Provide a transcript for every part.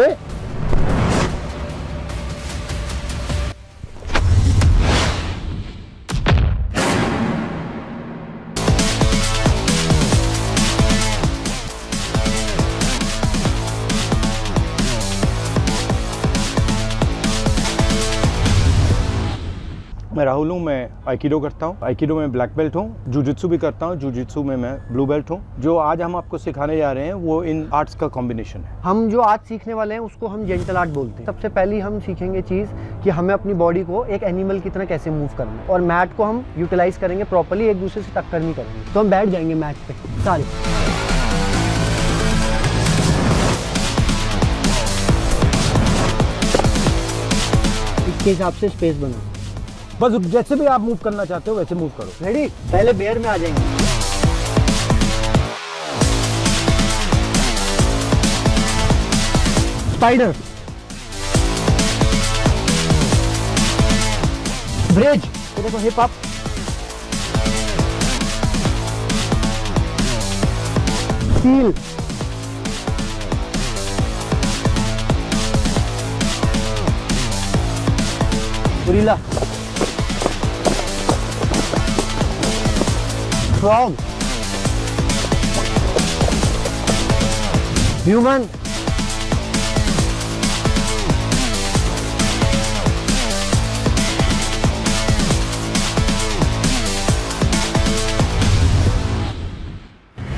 ए मैं राहुल हूँ, मैं आइकिडो करता हूँ। आइकिडो में ब्लैक बेल्ट हूँ। जूजित्सु भी करता हूँ। जूजित्सु में मैं ब्लू बेल्ट हूँ। जो आज हम आपको सिखाने जा रहे हैं वो इन आर्ट्स का कॉम्बिनेशन है। हम जो आज सीखने वाले हैं उसको हम जेंटल आर्ट बोलते हैं। सबसे पहले हम सीखेंगे चीज़ कि हमें अपनी बॉडी को एक एनिमल की तरह कैसे मूव करना है, और मैट को हम यूटिलाइज करेंगे प्रॉपर्ली, एक दूसरे से टक्कर नहीं करेंगे। तो हम बैठ जाएंगे मैट पे सारे। इसके हिसाब से स्पेस बनाओ। बस जैसे भी आप मूव करना चाहते हो वैसे मूव करो। रेडी? पहले बेयर में आ जाएंगे। स्पाइडर, ब्रिज, तो देखो hip up, steel, gorilla, frog, human,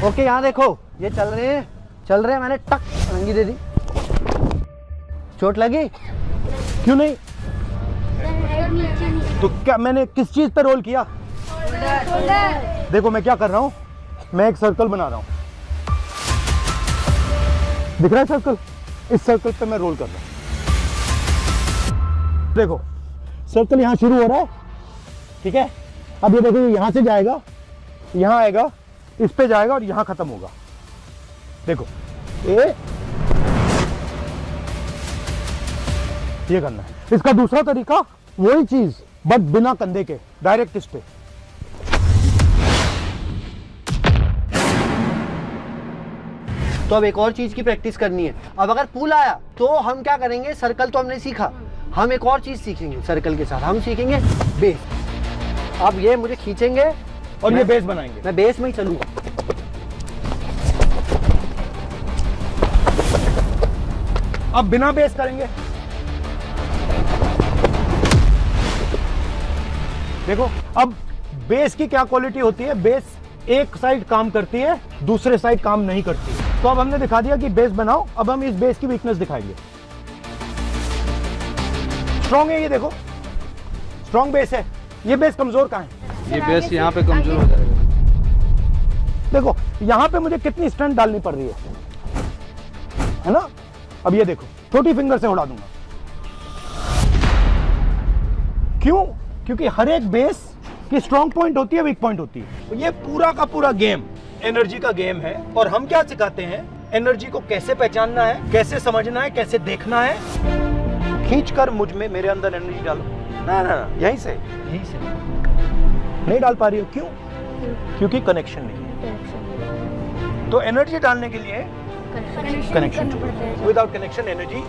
okay यहाँ देखो, ये चल रहे हैं, मैंने टक रंगी दे दी। चोट लगी? क्यों नहीं? तो क्या मैंने किस चीज पे रोल किया? देखो मैं क्या कर रहा हूँ, मैं एक सर्कल बना रहा हूँ। दिख रहा है सर्कल? इस सर्कल पे मैं रोल कर रहा हूँ। देखो सर्कल यहाँ शुरू हो रहा है, ठीक है? अब ये देखो यहाँ से जाएगा, यहाँ आएगा, इस पे जाएगा और यहाँ खत्म होगा। देखो ये करना है। इसका दूसरा तरीका वही चीज बट बिना कंधे के, डायरेक्ट इस पे। तो अब एक और चीज की प्रैक्टिस करनी है। अब अगर पुल आया तो हम क्या करेंगे? सर्कल तो हमने सीखा, हम एक और चीज सीखेंगे सर्कल के साथ। हम सीखेंगे बेस। अब ये मुझे खींचेंगे और ये बेस बनाएंगे। मैं बेस में ही चलूंगा। अब बिना बेस करेंगे। देखो अब बेस की क्या क्वालिटी होती है, बेस एक साइड काम करती है, दूसरे साइड काम नहीं करती है। तो अब हमने दिखा दिया कि बेस बनाओ। अब हम इस बेस की वीकनेस दिखाएंगे। स्ट्रॉन्ग है ये, देखो स्ट्रॉन्ग बेस है। ये बेस कमजोर कहाँ है? ये बेस यहाँ पे कमजोर हो जाएगा। देखो यहाँ पे मुझे कितनी स्ट्रेंथ डालनी पड़ रही है ना? अब ये देखो छोटी फिंगर से उड़ा दूंगा। क्यों? क्योंकि हर एक बेस की स्ट्रॉन्ग पॉइंट होती है, वीक पॉइंट होती है। तो ये पूरा का पूरा गेम एनर्जी का गेम है। और हम क्या सिखाते हैं? एनर्जी को कैसे पहचानना है, कैसे समझना है, कैसे देखना है। खींचकर मुझ में, मेरे अंदर एनर्जी डालो। ना ना ना, यहीं से नहीं डाल पा रही हो। क्यों? क्योंकि कनेक्शन नहीं है। तो एनर्जी डालने के लिए कनेक्शन चाहिए। Without connection energy.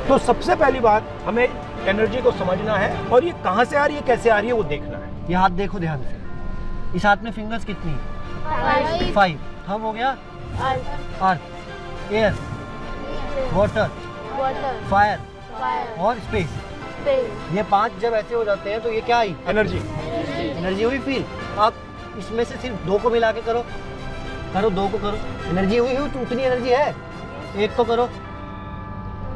तो सबसे पहली बात, हमें एनर्जी को समझना है और ये कहां से आ रही है, कैसे आ रही है, वो देखना है। ये हाथ देखो ध्यान से। इस हाथ में फिंगर्स कितनी है? 5। थंब हो गया अर्थ, एयर, वाटर, फायर और स्पेस। ये 5 जब ऐसे हो जाते हैं तो ये क्या आई? एनर्जी। एनर्जी हुई फील। आप इसमें से सिर्फ 2 को मिला के करो 2 को करो। एनर्जी हुई तो उतनी एनर्जी है। 1 तो करो,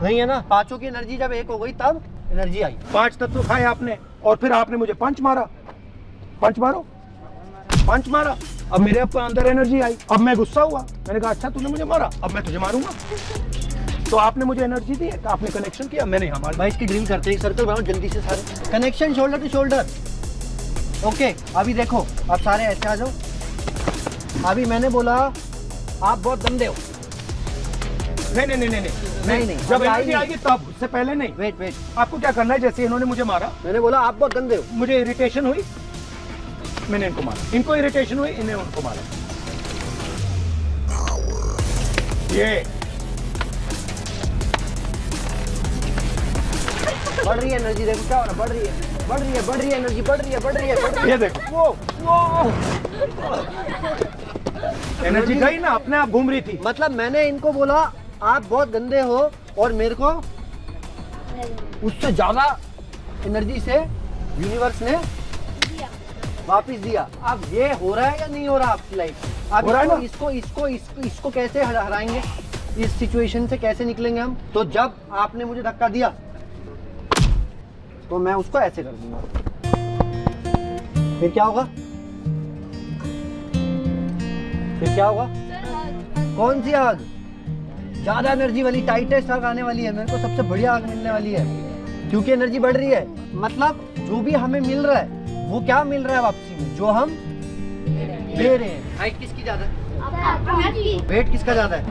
नहीं है ना? 5 की एनर्जी जब 1 हो गई तब एनर्जी आई। 5 तत्व खाए आपने और फिर आपने मुझे पंच मारा। पंच मारो, पंच मारा। अब मेरे अंदर एनर्जी आई। अब मैं गुस्सा हुआ, मैंने कहा अच्छा तूने मुझे मारा, अब मैं तुझे मारूंगा। तो आपने मुझे एनर्जी दी है, तो आपने कनेक्शन किया, मैंने हमारे। भाई इसकी ड्रिल करते हैं। सर्कल बनाओ जल्दी से सारे। Connection shoulder to shoulder. Okay अभी देखो, अब सारे ऐसे आ जाओ। अभी मैंने बोला आप बहुत गंदे हो। नहीं नहीं नहीं नहीं नहीं, जब एनर्जी आएगी तब, उससे पहले नहीं। वेट आपको क्या करना है? जैसे इन्होंने मुझे मारा, मैंने बोला आप बहुत गंदे हो। मुझे इरिटेशन हुई, मैंने इनको मारा। इनको इरिटेशन हुई, इन्हें उनको मारा। बढ़ रही है एनर्जी, देखो क्या हो रहा है, बढ़ रही है, बढ़ रही है, बढ़ रही है एनर्जी, बढ़ रही है, बढ़ रही है, बढ़ रही है। ये देखो वो एनर्जी गई ना, अपने आप घूम रही थी। मतलब मैंने इनको बोला आप बहुत गंदे हो और मेरे को उससे ज्यादा एनर्जी से यूनिवर्स ने वापस दिया। अब ये हो रहा है या नहीं हो रहा आपकी लाइफ? अब हो रहा है ना? इसको कैसे हराएंगे, इस सिचुएशन से कैसे निकलेंगे हम? तो जब आपने मुझे धक्का दिया तो मैं उसको ऐसे कर दूंगा, फिर क्या होगा? फिर क्या होगा? कौन सी आग? ज्यादा एनर्जी वाली, टाइटेस्ट आग आने वाली है, मेरे को सबसे बढ़िया आग मिलने वाली है, क्योंकि एनर्जी बढ़ रही है। मतलब जो भी हमें मिल रहा है वो क्या मिल रहा है वापसी में, जो हम ले रहे हैं। हाइट किसकी ज्यादा है? वेट किसका ज्यादा है?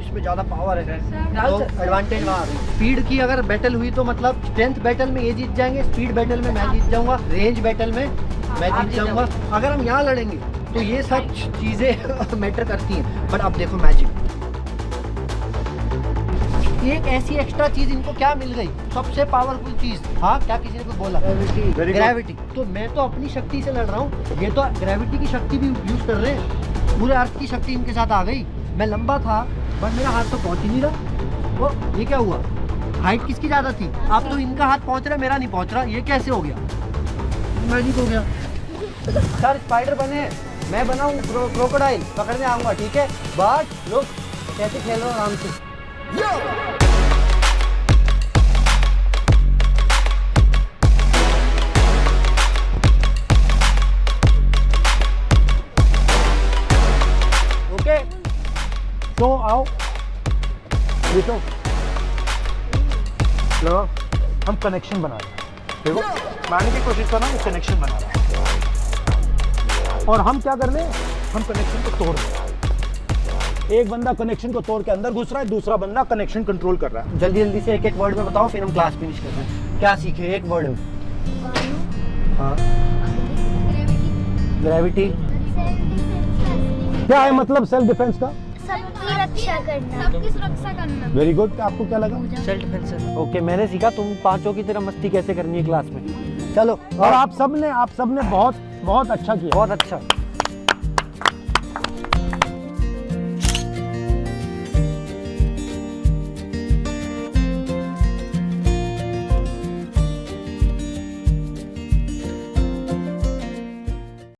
इसमें ज्यादा पावर है, तो एडवांटेज वहाँ आ गई। स्पीड की अगर बैटल हुई तो मतलब स्ट्रेंथ बैटल में ये जीत जाएंगे, स्पीड बैटल में मैं जीत जाऊंगा, रेंज बैटल में मैं जीत जाऊंगा। अगर हम यहाँ लड़ेंगे तो ये सब चीजें मैटर करती हैं। बट अब देखो मैजिक, एक ऐसी एक्स्ट्रा चीज इनको क्या मिल गई, सबसे पावरफुल चीज। हाँ, क्या किसी ने कुछ बोला? ग्रेविटी। तो मैं तो अपनी शक्ति से लड़ रहा हूँ, ये तो ग्रेविटी की शक्ति भी यूज कर रहे हैं। पूरे अर्थ की शक्ति इनके साथ आ गई। मैं लंबा था बट मेरा हाथ तो पहुंच ही नहीं रहा। वो ये क्या हुआ? हाइट किसकी ज्यादा थी? अब तो इनका हाथ पहुंच रहा है, मेरा नहीं पहुंच रहा। ये कैसे हो गया? मैजिक हो गया। सर स्पाइडर बने, मैं बना हूँ क्रोकोडाइल, पकड़ने आऊंगा, ठीक है? बट लोग कैसे खेल रहे हो आराम से। ओके, तो आओ देखो, लो हम कनेक्शन बना रहे हैं। देखो मानने की कोशिश करना, वो कनेक्शन बना रहा है और हम क्या कर रहे हैं, हम कनेक्शन को तोड़ रहे हैं। एक बंदा कनेक्शन को तोड़ के अंदर घुस रहा है, दूसरा बंदा कनेक्शन कंट्रोल कर रहा है। जल्दी जल्दी से एक एक वर्ड में बताओ, फिर हम क्लास फिनिश करते हैं। क्या सीखे एक वर्ड में? हाँ, ग्रेविटी। क्या है मतलब सेल्फ डिफेंस का? सबकी रक्षा करना, सबकी सुरक्षा करना। Very good. आपको क्या लगा? Self defence. ओके, मैंने सीखा तुम पांचों की तरह मस्ती कैसे करनी है क्लास में। चलो, और आप सबने बहुत बहुत अच्छा किया। बहुत अच्छा।